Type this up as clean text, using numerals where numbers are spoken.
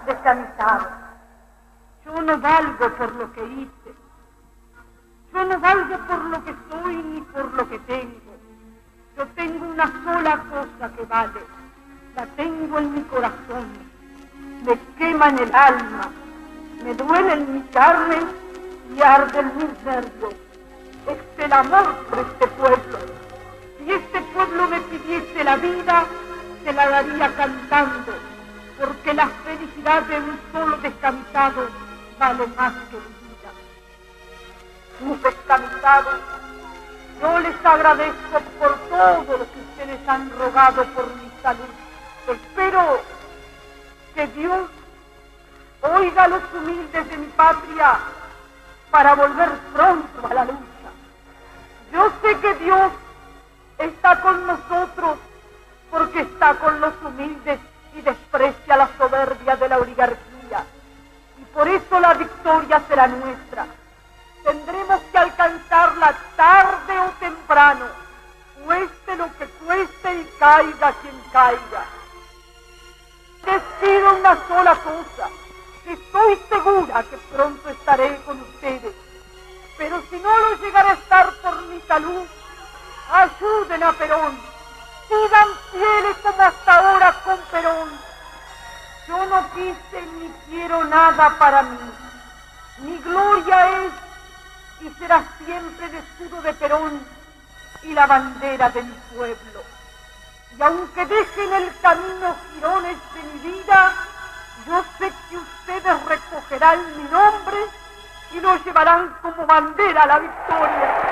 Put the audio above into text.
descansado. Yo no valgo por lo que hice. Yo no valgo por lo que soy ni por lo que tengo. Yo tengo una sola cosa que vale. La tengo en mi corazón. Me quema en el alma. Me duele en mi carne y arde en mis nervios. Es el amor por este pueblo. Si este pueblo me pidiese la vida, se la daría cantando, porque la felicidad de un solo descamisado vale más que mi vida. Mis descamisados, yo les agradezco por todo lo que ustedes han rogado por mi salud. Espero que Dios oiga a los humildes de mi patria para volver pronto a la lucha. Yo sé que Dios está con nosotros porque está con los humildes y desprecia la soberbia de la oligarquía. Y por eso la victoria será nuestra. Tendremos que alcanzarla tarde o temprano, cueste lo que cueste y caiga quien caiga. Les pido una sola cosa. Estoy segura que pronto estaré con ustedes, pero si no lo llegaré a estar por mi salud, ayuden a Perón, sigan fieles como hasta ahora con Perón. Yo no quise ni quiero nada para mí. Mi gloria es y será siempre el escudo de Perón y la bandera de mi pueblo. Y aunque dejen el camino jirones de mi vida, yo sé que ustedes recogerán mi nombre y lo llevarán como bandera a la victoria.